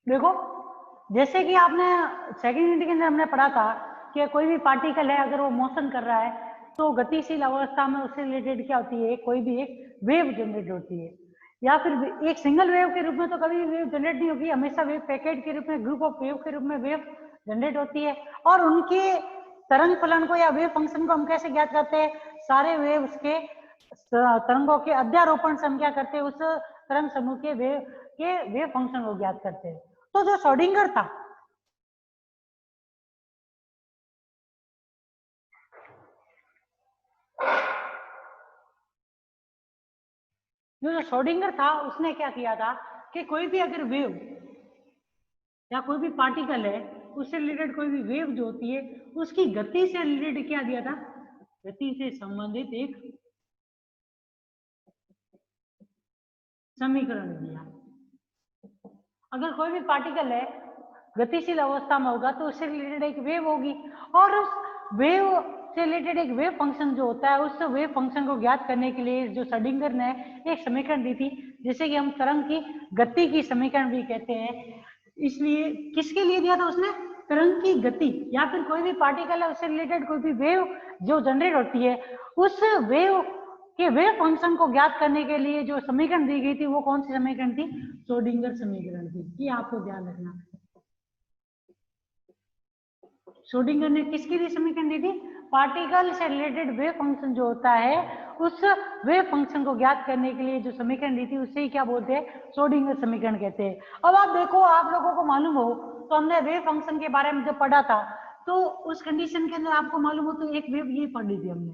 देखो, जैसे कि आपने सेकंड यूनिट के अंदर हमने पढ़ा था कि कोई भी पार्टिकल है अगर वो मोशन कर रहा है तो गतिशील अवस्था में उससे रिलेटेड क्या होती है, कोई भी एक वेव जनरेट होती है। या फिर एक सिंगल वेव के रूप में तो कभी भी वेव जनरेट नहीं होगी, हमेशा वेव पैकेट के रूप में, ग्रुप ऑफ वेव के रूप में वेव जनरेट होती है। और उनके तरंग फलन को या वेव फंक्शन को हम कैसे ज्ञात करते हैं, सारे वेव्स के तरंगों के अध्यारोपण से हम क्या करते हैं, उस तरंग समूह के वेव फंक्शन को ज्ञात करते हैं। तो जो श्रोडिंगर था, जो श्रोडिंगर था उसने क्या किया था कि कोई भी अगर वेव या कोई भी पार्टिकल है उससे रिलेटेड कोई भी वेव जो होती है उसकी गति से रिलेटेड क्या दिया था, गति से संबंधित एक समीकरण दिया। अगर कोई भी पार्टिकल है गतिशील अवस्था में होगा तो उससे रिलेटेड एक वेव होगी, और उस वेव से रिलेटेड एक वेव फंक्शन जो होता है, उस वेव फंक्शन को ज्ञात करने के लिए जो श्रोडिंगर ने एक समीकरण दी थी, जिसे कि हम तरंग की गति की समीकरण भी कहते हैं। इसलिए किसके लिए दिया था उसने, तरंग की गति या फिर कोई भी पार्टिकल है उससे रिलेटेड कोई भी वेव जो जनरेट होती है, उस वेव के वेव फंक्शन को ज्ञात करने के लिए जो समीकरण दी गई थी वो कौन सी समीकरण थी, श्रोडिंगर समीकरण थी। ये आपको ध्यान रखना। श्रोडिंगर ने किसके लिए समीकरण दी थी, पार्टिकल से रिलेटेड वेव फंक्शन जो होता है उस वेव फंक्शन को ज्ञात करने के लिए जो समीकरण दी थी उससे ही क्या बोलते हैं, श्रोडिंगर समीकरण कहते हैं। अब आप देखो, आप लोगों को मालूम हो तो हमने वेव फंक्शन के बारे में जब पढ़ा था तो उस कंडीशन के अंदर आपको मालूम हो तो एक वेव ये पढ़ी थी हमने,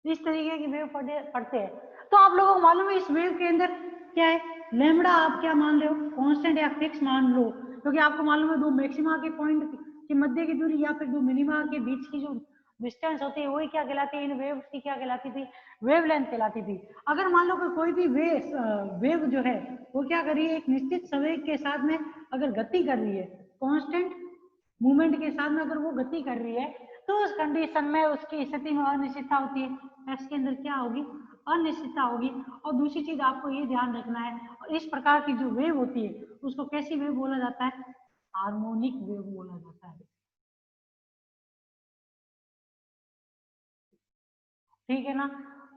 इस तरीके की वेव पढ़ते हैं। तो आप लोगों को मालूम है इस वेव के अंदर क्या है, लैम्बडा आप क्या मान रहे हो, कांस्टेंट या फिक्स मान लो, क्योंकि आपको मालूम है दो मैक्सिमा के पॉइंट की मध्य की दूरी या फिर दो मिनिमा के बीच की जो डिस्टेंस होती है वही क्या कहलाती है, इन वेव्स की क्या कहलाती थी, वेवलेंथ कहलाती थी। अगर मान लो कि कोई भी वेव जो है वो क्या कर रही है, एक निश्चित संवेग के साथ में अगर गति कर रही है, कांस्टेंट मूवमेंट के साथ में अगर वो गति कर रही है, तो उस कंडीशन में उसकी स्थिति में अनिश्चितता होती है, एक्स के अंदर क्या होगी, अनिश्चितता होगी। और दूसरी चीज आपको ये ध्यान रखना है, और इस प्रकार की जो वेव होती है उसको कैसी वेव बोला जाता है, हार्मोनिक वेव बोला जाता है। ठीक है ना,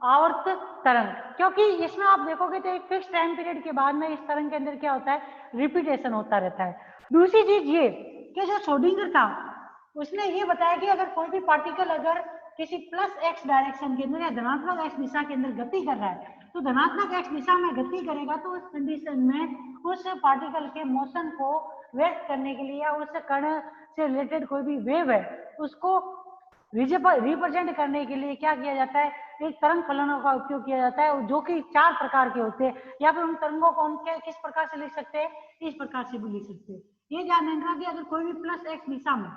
आवर्त तरंग, क्योंकि इसमें आप देखोगे तो एक फिक्स टाइम पीरियड के बाद में इस तरंग के अंदर क्या होता है, रिपीटेशन होता रहता है। दूसरी चीज ये कि जो श्रोडिंगर था उसने ये बताया कि अगर कोई भी पार्टिकल अगर किसी प्लस एक्स डायरेक्शन के अंदर या धनात्मक एक्स दिशा के अंदर गति कर रहा है, तो धनात्मक एक्स दिशा में गति करेगा तो उस कंडीशन में उस पार्टिकल के मोशन को व्यक्त करने के लिए या उस कण से रिलेटेड कोई भी वेव है उसको रिप्रेजेंट करने के लिए क्या किया जाता है, एक तरंग फलनों का उपयोग किया जाता है, जो कि 4 प्रकार के होते हैं। या फिर उन तरंगों को हम किस प्रकार से लिख सकते हैं, इस प्रकार से भी लिख सकते हैं। ये ध्यान रखना कि अगर कोई भी प्लस एक्स दिशा में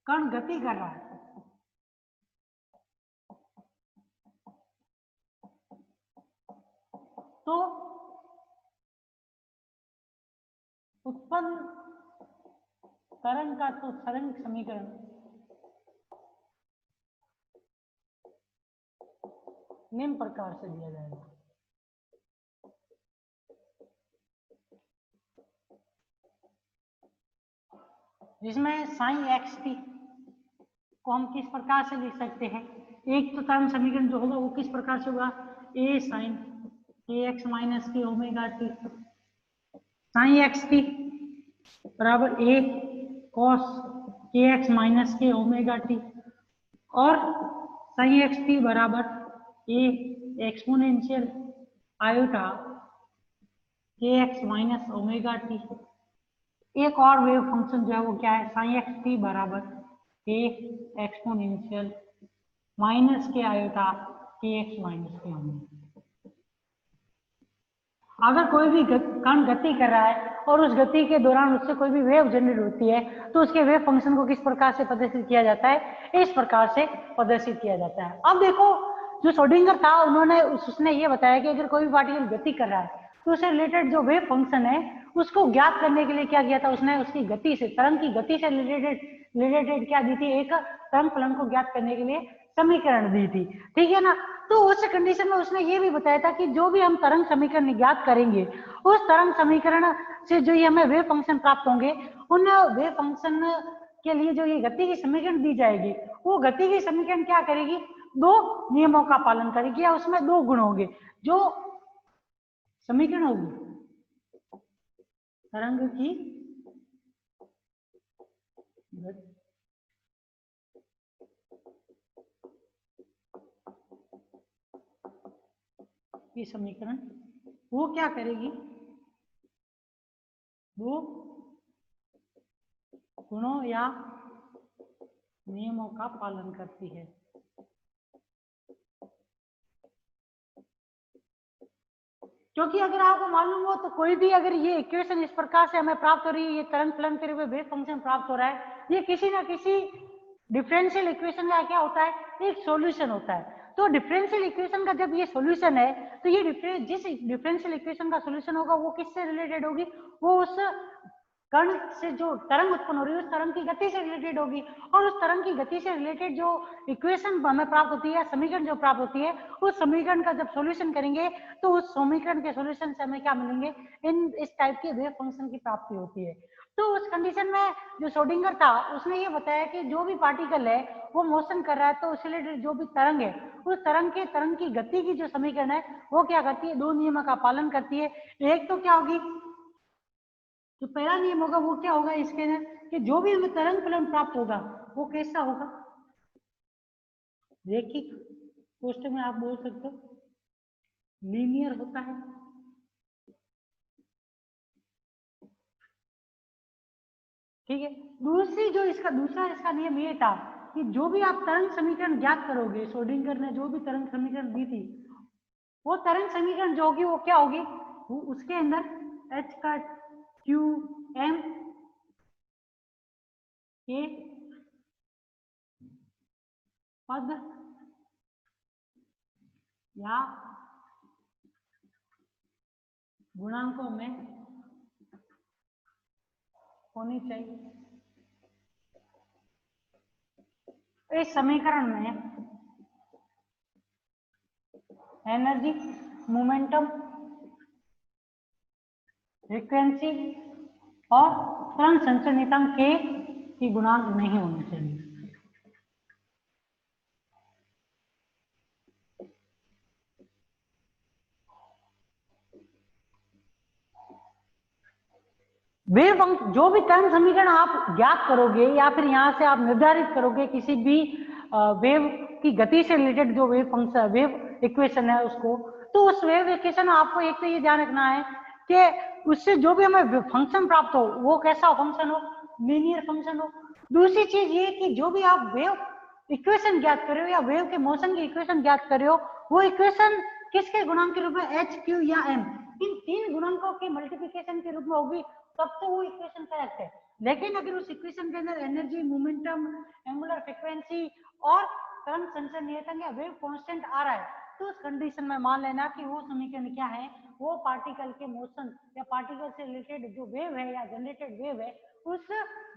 कण गति कर रहा है तो उत्पन्न तरंग का तो तरंग समीकरण निम्न प्रकार से दिया जाएगा। जिसमें साइन एक्स टी को हम किस प्रकार से लिख सकते हैं, एक तो तरंग समीकरण जो होगा वो किस प्रकार से होगा, ए sine k x minus k omega T, sine x T बराबर ए cos k x minus k omega T, और साइन एक्स टी बराबर ए exponential iota k x minus omega t. एक और वेव फंक्शन जो है वो क्या है, साइन एक्स टी बराबर ए exponential minus k iota k x minus k omega. अगर कोई भी कण गति कर रहा है और उस गति के दौरान उससे कोई भी वेव जनरेट होती है तो उसके वेव फंक्शन को किस प्रकार से प्रदर्शित किया जाता है, इस प्रकार से प्रदर्शित किया जाता है। अब देखो, जो श्रोडिंगर था उसने ये बताया कि अगर कोई भी पार्टिकल गति कर रहा है तो उससे रिलेटेड जो वेव फंक्शन है उसको ज्ञात करने के लिए क्या किया था उसने, उसकी गति से, तरंग की गति से रिलेटेड क्या दी थी, एक तरंग फलन को ज्ञात करने के लिए समीकरण दी थी, ठीक है ना। तो उस कंडीशन में उसने ये भी बताया था कि जो भी हम तरंग समीकरण ज्ञात करेंगे, उस तरंग समीकरण से जो ये हमें वेव फंक्शन प्राप्त होंगे, उन वेव फंक्शन के लिए जो ये गति की समीकरण दी जाएगी, वो गति की समीकरण क्या करेगी, दो नियमों का पालन करेगी, या उसमें दो गुण होंगे। जो समीकरण होगी तरंग की समीकरण, वो क्या करेगी, वो गुणों या नियमों का पालन करती है। क्योंकि अगर आपको मालूम हो तो कोई भी अगर ये इक्वेशन इस प्रकार से हमें प्राप्त हो रही है, ये तरंग फलन के रूप में वेव फंक्शन प्राप्त हो रहा है, ये किसी ना किसी डिफरेंशियल इक्वेशन का क्या होता है, एक सॉल्यूशन होता है। तो डिफरेंशियल इक्वेशन का जब ये सॉल्यूशन है, तो ये जिस डिफरेंशियल इक्वेशन का सॉल्यूशन होगा वो किससे रिलेटेड होगी, वो उस कण से जो तरंग उत्पन्न हो रही है उस तरंग की गति से रिलेटेड होगी, और उस तरंग की गति से रिलेटेड जो इक्वेशन हमें प्राप्त होती है, समीकरण जो प्राप्त होती है, उस समीकरण का जब सॉल्यूशन करेंगे तो उस समीकरण के सॉल्यूशन से हमें क्या मिलेंगे, इस टाइप के वेव फंक्शन की प्राप्ति होती है। तो उस कंडीशन में जो श्रोडिंगर था उसने ये बताया कि जो भी पार्टिकल है वो मोशन कर रहा है, तो उससे रिलेटेड जो भी तरंग है, उस तरंग की गति की जो समीकरण है वो क्या करती है, दो नियमों का पालन करती है। एक तो क्या होगी, जो पहला नियम होगा वो क्या होगा इसके अंदर, कि जो भी हमें तरंग फलन प्राप्त होगा वो कैसा होगा, रैखिक, पोस्ट में आप बोल सकते हो लीनियर होता है। ठीक है। दूसरी जो दूसरा इसका नियम ये था कि जो भी आप तरंग समीकरण ज्ञात करोगे, श्रोडिंगर ने जो भी तरंग समीकरण दी थी, वो तरंग समीकरण जो होगी वो क्या होगी, वो उसके अंदर एच का क्यू एम के पद या गुणांकों में होनी चाहिए। इस समीकरण में एनर्जी, मोमेंटम, फ्रीक्वेंसी और तरंग संचरणितांक के की गुणांक नहीं होने चाहिए। वेव जो भी तरंग समीकरण आप ज्ञात करोगे या फिर यहां से आप निर्धारित करोगे किसी भी वेव की गति से रिलेटेड जो वेव फंक्शन वेव इक्वेशन है उसको, तो उस वेव इक्वेशन में आपको एक तो ये ध्यान रखना है कि उससे जो भी हमें फंक्शन प्राप्त हो वो कैसा फंक्शन हो, लीनियर फंक्शन हो। दूसरी चीज ये कि जो भी आप वेव इक्वेशन ज्ञात कर रहे हो या वेव के मोशन की इक्वेशन ज्ञात कर रहे हो, वो इक्वेशन किसके गुणांक के रूप में, एच, क्यू या एम, इन तीन गुणांकों के मल्टीप्लिकेशन के रूप में होगी, तब तो वो इक्वेशन करेक्ट है। लेकिन अगर उस इक्वेशन के अंदर एनर्जी, मोमेंटम, एंगुलर फ्रीक्वेंसी और तरंग संचरण या वेव कांस्टेंट आ रहा है, तो उस कंडीशन में मान लेना कि वो समीकरण क्या है, वो पार्टिकल के मोशन या पार्टिकल से रिलेटेड जो वेव है या जनरेटेड वेव है, उस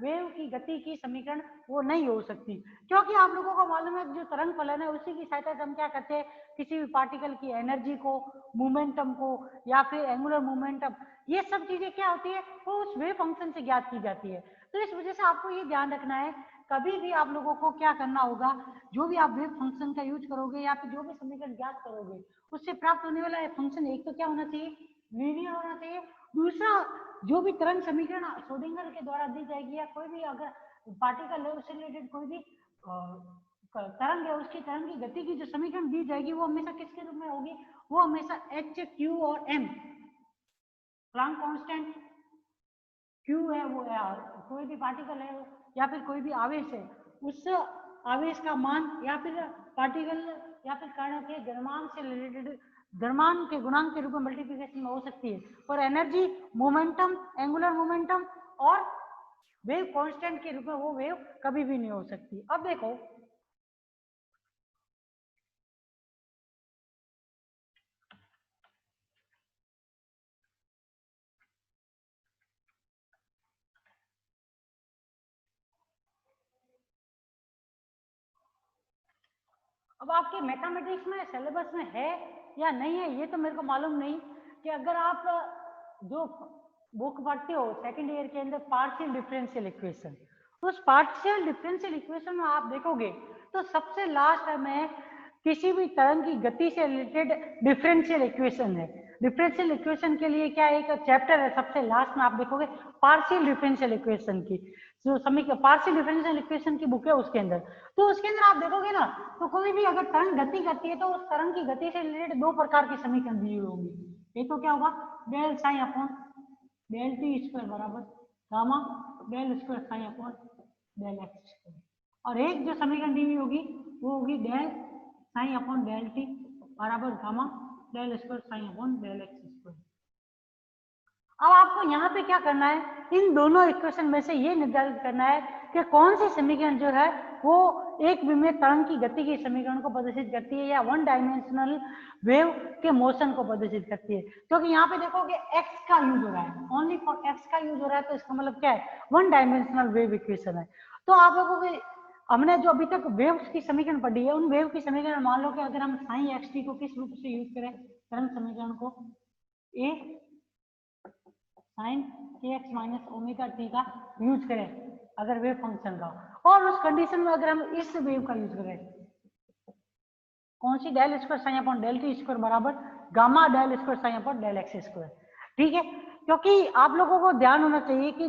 वेव की गति की समीकरण वो नहीं हो सकती। क्योंकि आप लोगों को मालूम है जो तरंग फलन है उसी की सहायता से हम क्या करते हैं, किसी भी पार्टिकल की एनर्जी को, मोमेंटम को या फिर एंगुलर मोमेंटम, ये सब चीजें क्या होती है वो उस वेव फंक्शन से ज्ञात की जाती है। तो इस वजह से आपको ये ध्यान रखना है, कभी भी आप लोगों को क्या करना होगा, जो भी आप वेव फंक्शन का यूज करोगे या फिर जो भी समीकरण ज्ञात करोगे, उससे प्राप्त होने वाला फंक्शन एक तो क्या होना चाहिए, लीनियर होना चाहिए। दूसरा, जो भी तरंग समीकरण श्रोडिंगर के द्वारा दी जाएगी या कोई भी अगर पार्टिकल है उससे रिलेटेड कोई भी तरंग है, उसकी तरंग की गति की जो समीकरण दी जाएगी वो हमेशा किसके रूप में होगी, वो हमेशा एच, क्यू और एम, प्लांक कांस्टेंट क्यू है वो कोई भी पार्टिकल है या फिर कोई भी आवेश है, उस आवेश का मान या फिर पार्टिकल या फिर कण के द्रव्यमान से रिलेटेड द्रव्यमान के गुणांक के रूप में मल्टीप्लिकेशन में हो सकती है। और एनर्जी, मोमेंटम, एंगुलर मोमेंटम और वेव कांस्टेंट के रूप में वो वेव कभी भी नहीं हो सकती। अब देखो, अब आपके मैथमेटिक्स में सिलेबस में है या नहीं है ये तो मेरे को मालूम नहीं, कि अगर आप जो बुक पढ़ते हो सेकंड ईयर के अंदर पार्शियल डिफरेंशियल इक्वेशन, उस पार्शियल डिफरेंशियल इक्वेशन में आप देखोगे तो सबसे लास्ट में किसी भी तरंग की गति से रिलेटेड डिफरेंशियल इक्वेशन है। डिफरेंशियल इक्वेशन के लिए क्या एक चैप्टर है, सबसे लास्ट में आप देखोगे पार्शियल डिफरेंशियल इक्वेशन की जो समीकरण पार्शियल डिफरेंशियल इक्वेशन की बुक है उसके अंदर, तो उसके अंदर आप देखोगे ना तो कोई भी अगर तरंग गति करती है तो उस तरंग की गति से रिलेटेड दो प्रकार की समीकरण दी हुई होंगी। एक तो क्या होगा del psi upon del t square बराबर gamma del square psi upon del x square, और एक जो समीकरण दी हुई होगी वो होगी del psi upon del t बराबर gamma del square psi upon del x square. अब आपको यहाँ पे क्या करना है, इन दोनों इक्वेशन में से ये निर्धारित करना है कि कौन सी समीकरण जो है वो एक विमीय तरंग की गति के समीकरण को प्रदर्शित करती है या वन डायमेंशनल वेव के मोशन को प्रदर्शित करती है। क्योंकि यहाँ पे देखोगे x का यूज हो रहा है, ओनली फॉर x का यूज हो रहा है, तो इसका मतलब क्या है वन डायमेंशनल वेव इक्वेशन है। तो आप लोगों के हमने जो अभी तक वेव्स की समीकरण पढ़ी है उन वेव की समीकरण मान लो कि अगर हम साइन एक्स टी को किस रूप से यूज करें तरंग समीकरण को ए sine k x minus omega T का यूज करें अगर वेव फंक्शन का, और उस कंडीशन में अगर हम इस वेव का यूज करें कौन सी del square psi upon del t square बराबर gamma del square psi upon del x square. ठीक है, क्योंकि आप लोगों को ध्यान होना चाहिए कि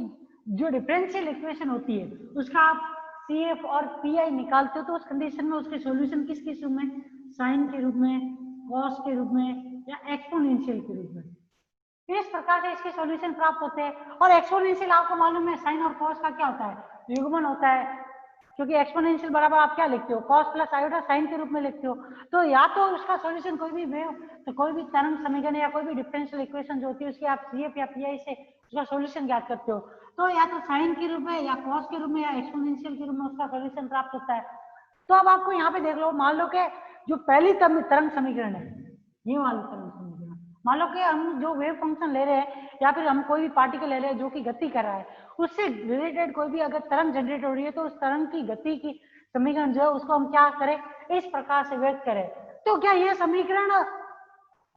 जो डिफरेंशियल इक्वेशन होती है उसका आप सी एफ और पी आई निकालते हो तो उस कंडीशन में उसके सॉल्यूशन किस किस रूप में, साइन के रूप में, कॉस के रूप में या एक्सपोनेंशियल के रूप में, इस प्रकार से इसके सॉल्यूशन प्राप्त होते हैं। और एक्सपोनेंशियल आपको मालूम है साइन और कॉस का क्या होता है युग्मन होता है, क्योंकि एक्सपोनेंशियल बराबर आप क्या लिखते हो कॉस प्लस आयोटा साइन के रूप में लिखते हो। तो या तो उसका सॉल्यूशन कोई भी वेव तो कोई भी तरंग समीकरण या कोई भी डिफरेंशियल इक्वेशन जो होती है उसकी आप सीएफ या पीआई से उसका सॉल्यूशन ज्ञात करते हो, तो या तो साइन के रूप में या कॉस के रूप में या एक्सपोनेंशियल के रूप में उसका सॉल्यूशन प्राप्त होता है। तो अब आपको यहाँ पे देख लो, मान लो कि जो पहली तरंग समीकरण है ये वाली तरंग समीकरण, मान लो कि हम जो वेव फंक्शन ले रहे हैं या फिर हम कोई भी पार्टिकल ले रहे हैं जो कि गति कर रहा है उससे रिलेटेड कोई भी अगर तरंग जनरेट हो रही है तो उस तरंग की गति की समीकरण जो है उसको हम क्या करें इस प्रकार से व्यक्त करें। तो क्या ये समीकरण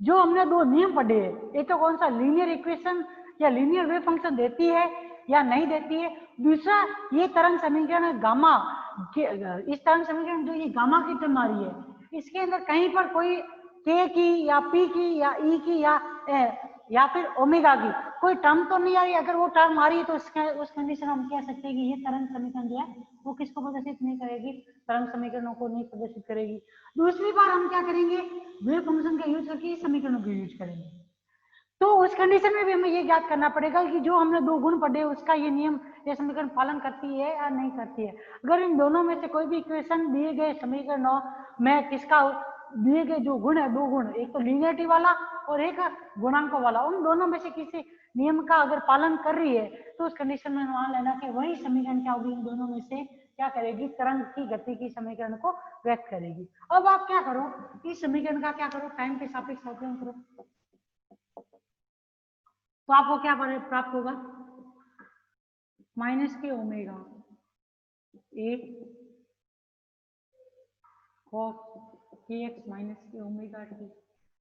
जो हमने दो नियम पढ़े हैं एक तो कौन सा लीनियर इक्वेशन या लीनियर वेव फंक्शन देती है या नहीं देती है, दूसरा ये तरंग समीकरण गामा इस तरंग समीकरण जो ये गामा की टर्म आ रही है इसके अंदर कहीं पर कोई के की या पी की या ई की या फिर ओमेगा की कोई टर्म तो नहीं आ रही। अगर वो टर्म आ रही है तो उस कंडीशन में हम कह सकते हैं कि ये तरंग समीकरण जो है वो किसको प्रदर्शित नहीं करेगी, तरंग समीकरणों को नहीं प्रदर्शित करेगी। दूसरी बार हम क्या करेंगे वेव फंक्शन का यूज करके इस समीकरणों को यूज करेंगे। तो उस कंडीशन में भी हमें ये ज्ञात करना पड़ेगा कि जो हमने दो गुण पढ़े उसका ये नियम ये समीकरण पालन करती है या नहीं करती है। अगर इन दोनों में से कोई भी इक्वेशन दिए गए समीकरणों में किसका दिए गए जो गुण है दो गुण एक तो लीनियरिटी वाला और एक गुणांकों वाला, उन दोनों में से किसी नियम का अगर पालन कर रही है तो उस कंडीशन में मान लेना कि वही समीकरण क्या होगी इन दोनों में से क्या करेगी तरंग की गति की समीकरण को व्यक्त करेगी। अब आप क्या करो इस समीकरण का क्या करो टाइम के सापेक्ष अवकलन करो तो आपको क्या प्राप्त होगा minus k omega A cos k x minus k omega T.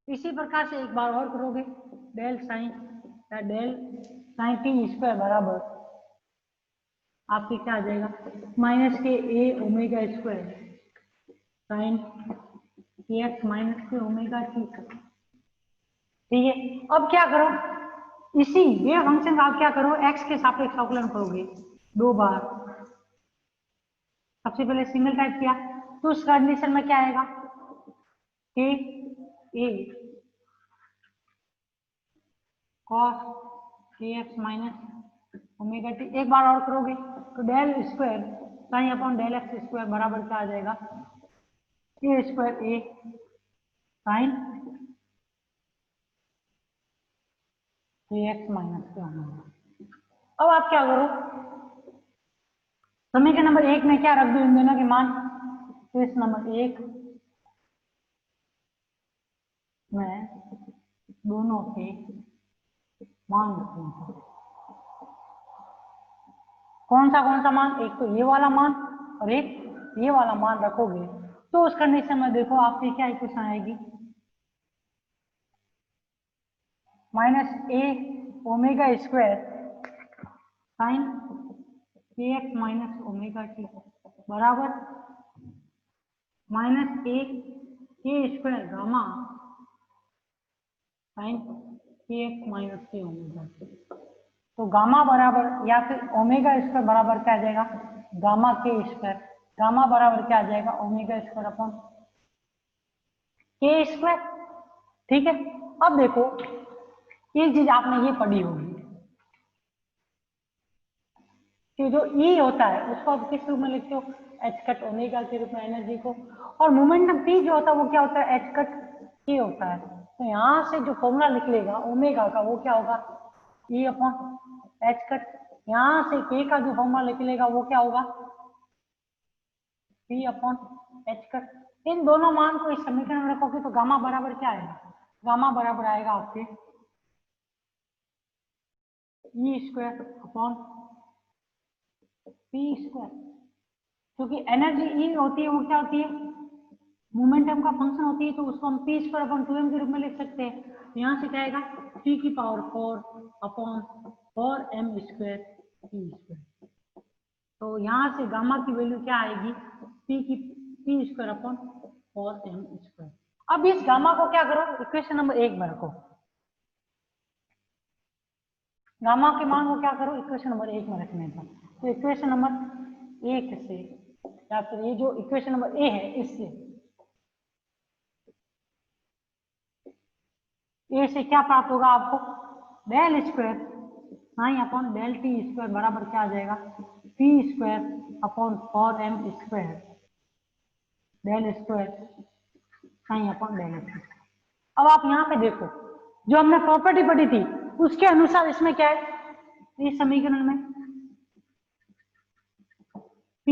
इसी प्रकार से एक बार और करोगे डेल साइन या डेल साइन टी स्क्वायर बराबर आपके क्या आ जाएगा माइनस के ए omega square sine k x minus k omega T. ठीक है, अब क्या करो इसी वेव फंक्शन का आप क्या करो एक्स के सापेक्ष अवकलन करोगे दो बार। सबसे पहले सिंगल टाइप किया तो उस कंडीशन में क्या आएगा k A cos k x minus omega t. एक बार और करोगे तो del square psi upon del x square बराबर क्या आ जाएगा k square A sine k x minus k omega. अब आप क्या करो समीकरण नंबर एक में क्या रख दो इन दोनों के मान, तो इस नंबर एक में दोनों के मान रखूंगा। कौन सा मान, एक तो ये वाला मान और एक ये वाला मान रखोगे तो उस कंडीशन में देखो आपकी क्या इक्वेशन आएगी, -a ω² साइन kx -ω t बराबर -a k² gamma sine kx -k ω। तो गामा बराबर या फिर ω² बराबर क्या आ जाएगा, गामा k²। गामा बराबर क्या आ जाएगा, ω² अपॉन k²। ठीक है। अब देखो एक चीज आपने ये पढ़ी होगी कि जो E होता है उसको आप किस रूप में लिखते हो, h कट ओमेगा के रूप में एनर्जी को, और मोमेंटम P जो होता है वो क्या होता है, h कट k होता है। तो यहाँ से जो फॉर्मूला निकलेगा ओमेगा का वो क्या होगा, E अपॉन h कट। यहाँ से k का जो फॉर्मूला निकलेगा वो क्या होगा, P अपॉन h कट। इन दोनों मान को इस समीकरण में रखोगे तो गामा बराबर क्या आएगा, गामा बराबर आएगा आपके E² अपॉन P²। क्योंकि एनर्जी ई होती है वो क्या होती है, मोमेंटम का फंक्शन होती है, तो उसको हम p² अपॉन 2m के रूप में लिख सकते हैं। तो यहाँ से क्या आएगा, p की पावर 4 अपॉन 4m² p²। तो यहाँ से गामा की वैल्यू क्या आएगी, p² अपॉन 4m²। अब इस गामा को क्या करो, इक्वेशन नंबर 1 में रखो। गामा के मान को क्या करो, इक्वेशन नंबर 1 में रखने का। तो इक्वेशन नंबर 1 से या फिर ये जो इक्वेशन नंबर ए है इससे, ए से क्या प्राप्त होगा आपको, del square psi upon del t² बराबर क्या आ जाएगा, p² upon 4m² del square psi upon del x। अब आप यहाँ पे देखो जो हमने प्रॉपर्टी पढ़ी थी उसके अनुसार इसमें क्या है, इस समीकरण में p,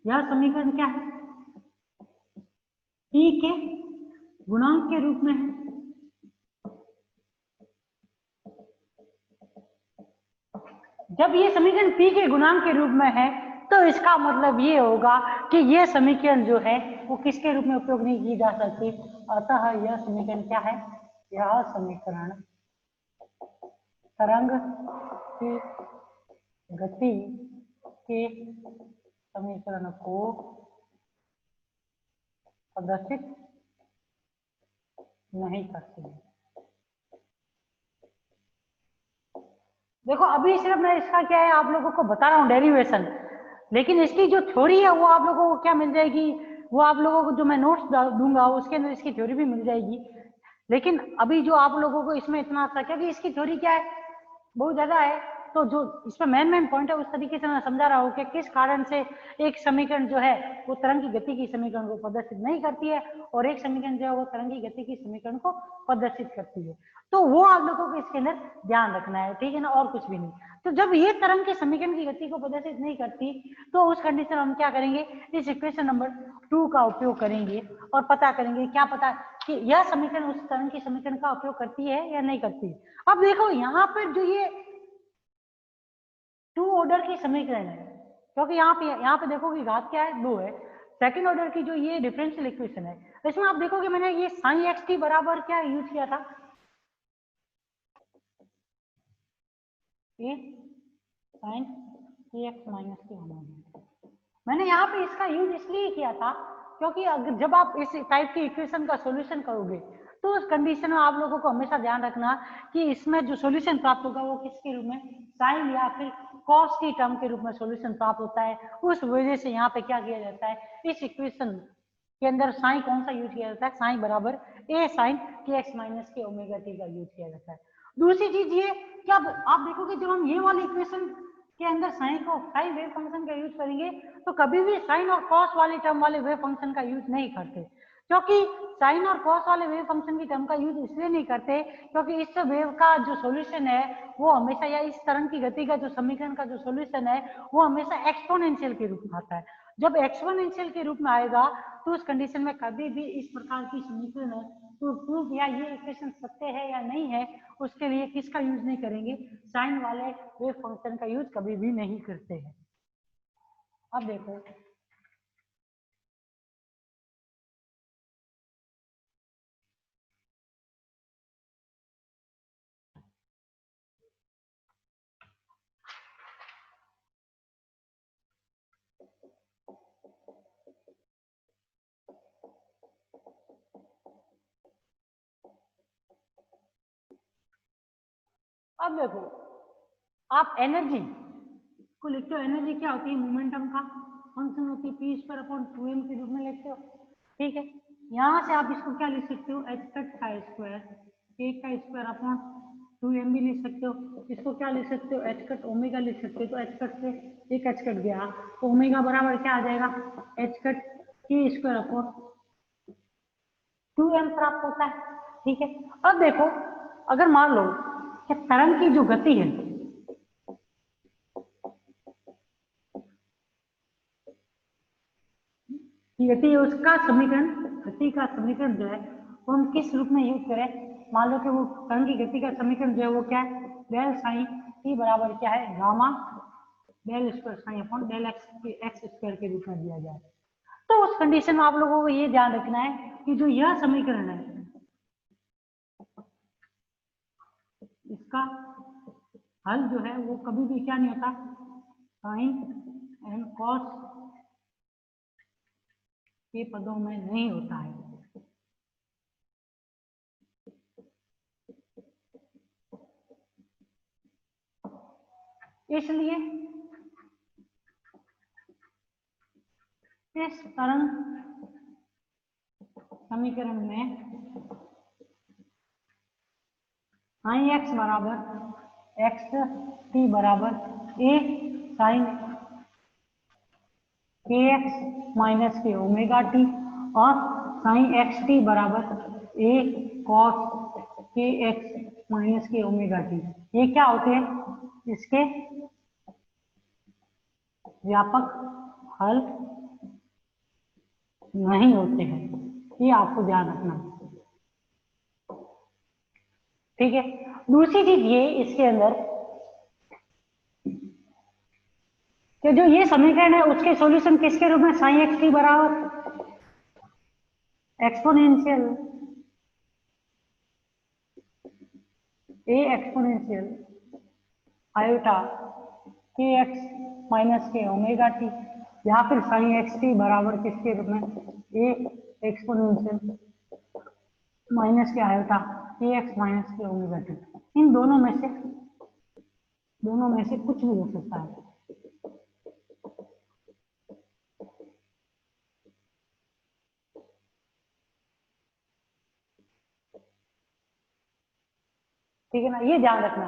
यह समीकरण क्या है, p के गुणांक के रूप में है। जब ये समीकरण p के गुणांक के रूप में है तो इसका मतलब ये होगा कि ये समीकरण जो है वो किसके रूप में उपयोग नहीं की जा सकती। अतः यह समीकरण क्या है, यह समीकरण तरंग की गति के समीकरण को प्रदर्शित नहीं करती है। देखो अभी सिर्फ मैं इसका क्या है आप लोगों को बता रहा हूँ डेरिवेशन, लेकिन इसकी जो थ्योरी है वो आप लोगों को क्या मिल जाएगी, वो आप लोगों को जो मैं नोट्स दूंगा उसके अंदर इसकी थ्योरी भी मिल जाएगी। लेकिन अभी जो आप लोगों को इसमें इतना आता है क्योंकि इसकी थ्योरी क्या है बहुत ज्यादा है, तो जो इसमें मेन पॉइंट है उस तरीके से मैं समझा रहा हूँ कि किस कारण से एक समीकरण जो है वो तरंग की गति की समीकरण को प्रदर्शित नहीं करती है और एक समीकरण जो है वो तरंग की गति की समीकरण को प्रदर्शित करती है। तो वो आप लोगों को इसके अंदर ध्यान रखना है, ठीक है ना, और कुछ भी नहीं। तो जब ये तरंग के समीकरण की गति को प्रदर्शित नहीं करती तो उस कंडीशन हम क्या करेंगे, इस इक्वेशन नंबर 2 का उपयोग करेंगे और पता करेंगे, क्या पता कि यह समीकरण उस तरंग की समीकरण का उपयोग करती है या नहीं करती। अब देखो यहाँ पर जो ये 2 ऑर्डर की समीकरण है, क्योंकि यहाँ पे देखो कि घात क्या है 2 है। सेकंड ऑर्डर की जो ये डिफरेंशियल इक्वेशन है इसमें आप देखोगे मैंने ये साइन एक्स टी बराबर क्या यूज किया था, ये साइन एक्स माइनस के होना। मैंने यहाँ पे इसका यूज इसलिए किया था क्योंकि अगर जब आप इस टाइप की इक्वेशन का सॉल्यूशन करोगे तो उस कंडीशन में आप लोगों को हमेशा ध्यान रखना कि इसमें जो सॉल्यूशन प्राप्त होगा वो किसके रूप में, साइन या फिर कॉस की टर्म के रूप में सॉल्यूशन प्राप्त होता है। उस वजह से यहाँ पे क्या किया जाता है, इस इक्वेशन के अंदर साइन कौन सा यूज किया जाता है, साइन बराबर ए sine k x minus k omega T का यूज किया जाता है। दूसरी चीज ये कि अब आप देखोगे जब हम ये वाली इक्वेशन के अंदर साइन वेव फंक्शन का यूज करेंगे तो कभी भी साइन और कॉस वाली टर्म वाले वेव फंक्शन का यूज नहीं करते, क्योंकि साइन और कॉस वाले वेव फंक्शन की टर्म का यूज इसलिए नहीं करते क्योंकि इस वेव का जो सॉल्यूशन है वो हमेशा, या इस तरंग की गति का जो समीकरण का जो सॉल्यूशन है वो हमेशा एक्सपोनेंशियल के रूप में आता है। जब एक्सपोनेंशियल के रूप में आएगा तो उस कंडीशन में कभी भी इस प्रकार की समीकरण तो प्रूफ या ये इक्वेशन सत्य है या नहीं है उसके लिए किसका यूज नहीं करेंगे, साइन वाले वेव फंक्शन का यूज कभी भी नहीं करते हैं। अब देखो अब देखो आप एनर्जी को लिखते हो, एनर्जी क्या होती है, मोमेंटम का फंक्शन होती है, पी स्क्वायर अपॉन 2m के रूप में लिखते हो, ठीक है। यहाँ से आप इसको क्या लिख सकते हो, एच कट का स्क्वायर, के का स्क्वायर अपॉन 2m भी लिख सकते हो। इसको क्या लिख सकते हो, एच कट ओमेगा लिख सकते हो। तो एच कट से एक एच कट गया तो ओमेगा बराबर क्या आ जाएगा, एच कट के स्क्वायर अपॉन 2m प्राप्त होता है, ठीक है। अब देखो अगर मान लो कि तरंग की जो गति है, गति है उसका समीकरण, गति का समीकरण जो है वो हम किस रूप में यूज करें। मान लो कि वो तरंग की गति का समीकरण जो है वो क्या है, डेल साइन टी बराबर क्या है, gamma del square psi upon del x square के रूप में दिया जाए। तो उस कंडीशन में आप लोगों को ये ध्यान रखना है कि जो यह समीकरण है इसका हल जो है वो कभी भी क्या नहीं होता, साइन एंड कॉस के पदों में नहीं होता है। इसलिए इस तरंग समीकरण में साइन एक्स बराबर एक्स टी बराबर ए sine k x minus k omega T और साइन एक्स टी बराबर ए cos k x minus k omega T, ये क्या होते हैं, इसके व्यापक हल नहीं होते हैं, ये आपको ध्यान रखना, ठीक है। दूसरी चीज ये इसके अंदर कि जो ये समीकरण है उसके सॉल्यूशन किसके रूप में, साइन एक्स टी बराबर एक्सपोनेंशियल ए exponential iota k x minus k omega T, या फिर साइन एक्स टी बराबर किसके रूप में, ए exponential minus k iota k x minus k omega T. इन दोनों में से कुछ भी हो सकता है, ठीक है ना, ये ध्यान रखना।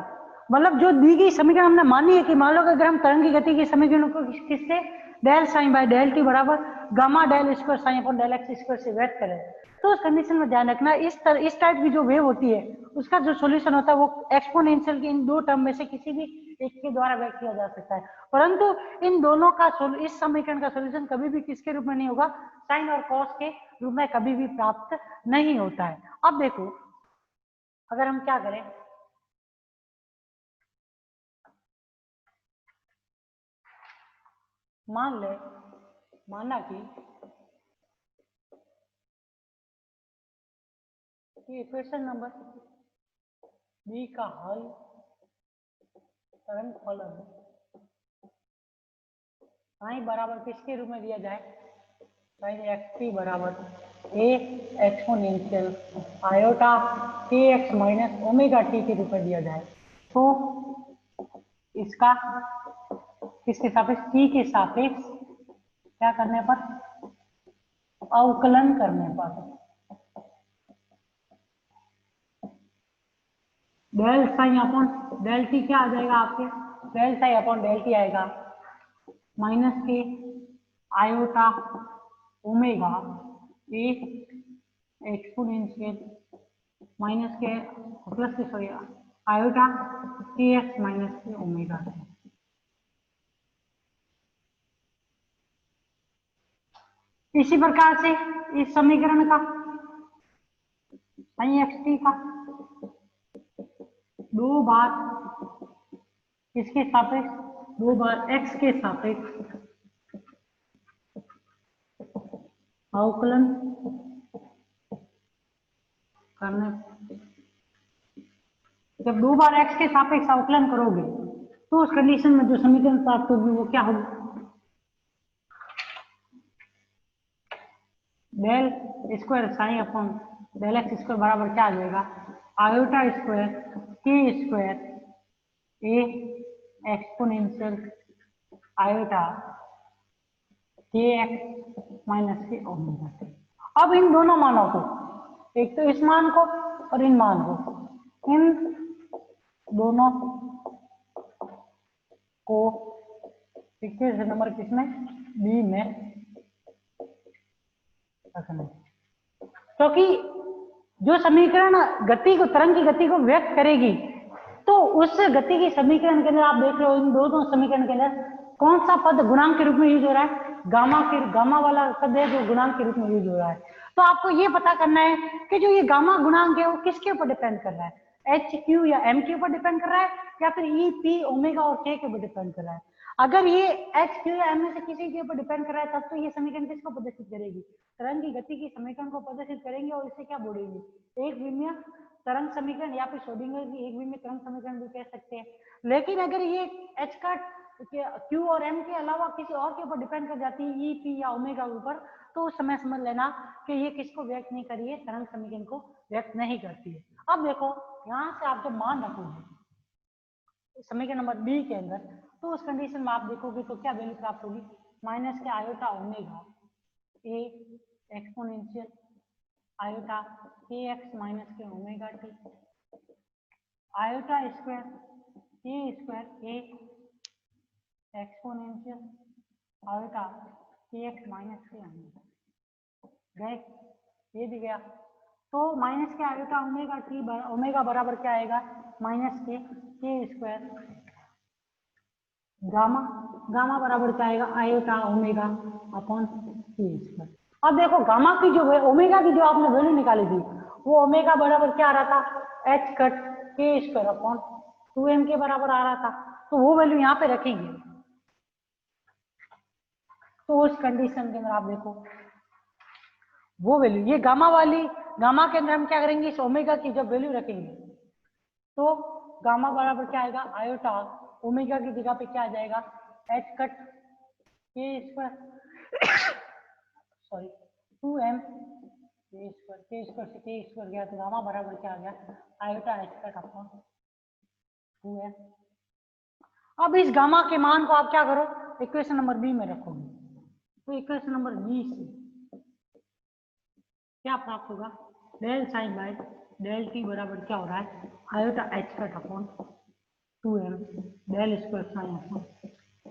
मतलब जो दी गई समीकरण हमने मानी है कि मान लो कि अगर हम तरंग की गति के समीकरण को किससे, del psi by del t बराबर gamma del square psi upon del x square से व्यक्त करें, तो उस कंडीशन में ध्यान रखना इस टाइप की जो वेव होती है उसका जो सॉल्यूशन होता है वो एक्सपोनेंशियल के इन दो टर्म में से किसी भी एक के द्वारा व्यक्त किया जा सकता है, परंतु इन दोनों का इस समीकरण का सॉल्यूशन कभी भी किसके रूप में नहीं होगा, साइन और कॉस के रूप में कभी भी प्राप्त नहीं होता है। अब देखो अगर हम क्या करें, माना कि इक्वेशन नंबर बी का हल तरंग फलन साइन बराबर किसके रूप में दिया जाए, साइन एक्स टी बराबर ए exponential iota k x minus omega T के रूप में दिया जाए, तो इसका किसके सापेक्ष, टी के सापेक्ष क्या करने पर, अवकलन करने पर del psi upon del t क्या आ जाएगा आपके, del psi upon del t आएगा minus k iota omega A exponential minus k plus k sorry iota k x minus k omega. इसी प्रकार से इस समीकरण का साइन एक्स टी का दो बार इसके सापेक्ष, दो बार एक्स के सापेक्ष अवकलन करने, जब दो बार एक्स के सापेक्ष अवकलन करोगे तो उस कंडीशन में जो समीकरण प्राप्त होगी वो क्या होगी, del square psi upon del x square बराबर क्या आ जाएगा, iota square k square A exponential iota k x minus k omega t. अब इन दोनों मानों को, एक तो इस मान को और इन मान को, इन दोनों को इक्वेशन नंबर किसमें, बी में रखना है। क्योंकि जो समीकरण गति को, तरंग की गति को व्यक्त करेगी, तो उस गति की समीकरण के अंदर आप देख रहे हो इन दोनों समीकरण के अंदर कौन सा पद गुणांक के रूप में यूज हो रहा है, गामा वाला पद है जो गुणांक के रूप में यूज हो रहा है। तो आपको ये पता करना है कि जो ये गामा गुणांक है वो किसके ऊपर डिपेंड कर रहा है, एच क्यू या एम के ऊपर डिपेंड कर रहा है, या फिर ई पी ओमेगा और के ऊपर डिपेंड कर रहा है। अगर ये एच क्यू या एम में से किसी के ऊपर डिपेंड कर रहा है तब तो ये समीकरण किसको प्रदर्शित करेगी, तरंग की गति की समीकरण को प्रदर्शित करेंगे और इसे क्या बोलेंगे, एक विमीय तरंग समीकरण या फिर श्रोडिंगर की एक विमीय तरंग समीकरण भी कह सकते हैं। लेकिन अगर ये एच का क्यू और एम के अलावा किसी और के ऊपर डिपेंड कर जाती है, ई पी या ओमेगा के ऊपर, तो उस समय समझ लेना कि ये किसको व्यक्त नहीं करी है, तरंग समीकरण को व्यक्त नहीं करती है। अब देखो यहाँ से आप जब मान रखोगे समीकरण नंबर बी के अंदर, तो उस कंडीशन में आप देखोगे तो क्या वैल्यू प्राप्त होगी, minus k iota omega A exponential iota k x minus k omega T iota square A exponential iota k x minus k omega गए, ये भी गया। तो minus k iota omega T omega बराबर क्या आएगा, माइनस के स्क्वायर गामा बराबर क्या आएगा, आयोटा ओमेगा अपॉन के स्क्वायर। अब देखो गामा की जो है, ओमेगा की जो आपने वैल्यू निकाली थी, वो ओमेगा बराबर क्या आ रहा था, एच कट के स्क्वायर अपॉन 2m के बराबर आ रहा था। तो वो वैल्यू यहाँ पे रखेंगे, तो उस कंडीशन के अंदर आप देखो वो वैल्यू, ये गामा के अंदर हम क्या करेंगे, इस ओमेगा की जब वैल्यू रखेंगे तो गामा बराबर क्या आएगा, आयोटा ओमेगा की जगह पे क्या आ जाएगा, एच कट के स्क्वायर सॉरी 2m के स्क्वायर गया, तो गामा बराबर क्या आ गया, iota h cut upon 2m। अब इस गामा के मान को आप क्या करो, इक्वेशन नंबर बी में रखोगे, तो इक्वेशन नंबर बी से क्या प्राप्त होगा, del psi by del t बराबर क्या हो रहा है, iota h cut upon 2m del square psi upon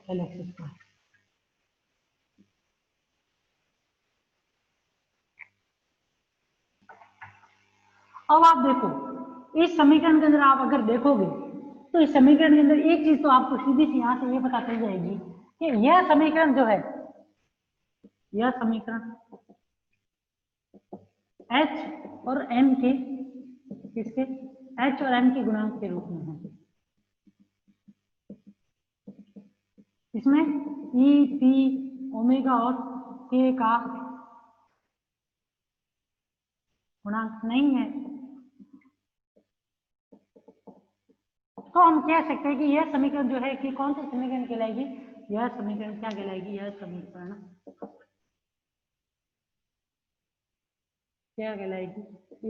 l x square. अब आप देखो इस समीकरण के अंदर आप अगर देखोगे तो इस समीकरण के अंदर एक चीज तो आपको सीधी सी यहाँ से ये पता चल जाएगी कि यह समीकरण जो है, यह समीकरण h और m के किसके, h और m के गुणांक के रूप में है। इसमें e p ओमेगा और k का गुणांक नहीं है, तो हम कह सकते हैं कि यह समीकरण जो है कि कौन सा समीकरण कहलाएगी, यह समीकरण क्या कहलाएगी, यह समीकरण क्या कहलाएगी,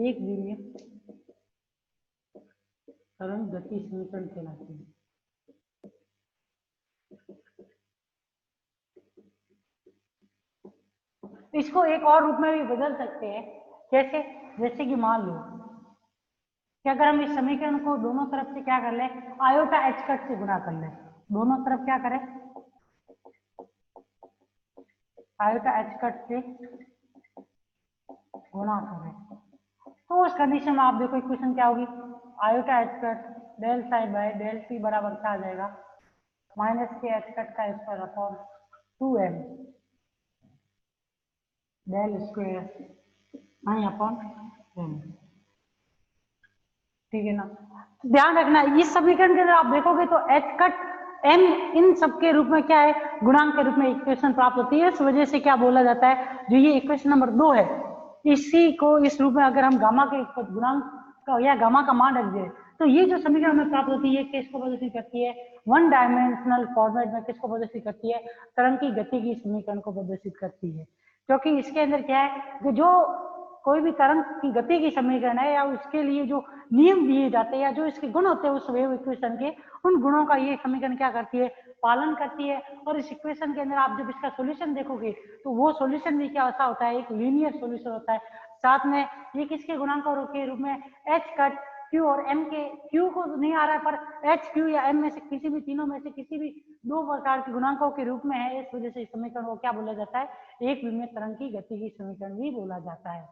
एक विमीय तरंग गति समीकरण कहलाती है। इसको एक और रूप में भी बदल सकते हैं, जैसे कि मान लो कि अगर हम इस समीकरण को दोनों तरफ से क्या कर ले, आयोटा एच कट से गुणा कर ले, दोनों तरफ क्या करें, आयोटा एच कट से गुणा करें, तो उस कंडीशन में आप देखो इक्वेशन क्या होगी, iota h cut del psi by del t बराबर क्या आ जाएगा, माइनस के एच कट का square upon 2m del square i upon m। ठीक है ना, ध्यान रखना इस समीकरण के अंदर आप देखोगे तो एच कट m इन सब के रूप में क्या है, गुणांक के रूप में इक्वेशन प्राप्त होती है। इस वजह से क्या बोला जाता है, जो ये इक्वेशन नंबर 2 है, इसी को इस रूप में अगर हम गामा के गुणांक का या गामा का मान रख दें, तो ये जो समीकरण हमें प्राप्त होती है किसको प्रदर्शित करती है, वन डायमेंशनल फॉर्मेट में किसको प्रदर्शित करती है, तरंग की गति की समीकरण को प्रदर्शित करती है। क्योंकि इसके अंदर क्या है कि जो कोई भी तरंग की गति की समीकरण है या उसके लिए जो नियम दिए जाते हैं या जो इसके गुण होते हैं उस वेव इक्वेशन के, उन गुणों का ये समीकरण क्या करती है, पालन करती है। और इस इक्वेशन के अंदर आप जब इसका सॉल्यूशन देखोगे तो वो सॉल्यूशन भी क्या ऐसा होता है, एक लीनियर सॉल्यूशन होता है। साथ में ये किसके गुणांकों के रूप में, एच कट क्यू और एम के, क्यू को नहीं आ रहा है पर एच क्यू या एम में से किसी भी तीनों में से किसी भी दो प्रकार के गुणांकों के रूप में है। इस वजह से इस समीकरण को क्या बोला जाता है, एक विमीय तरंग की गति की समीकरण भी बोला जाता है।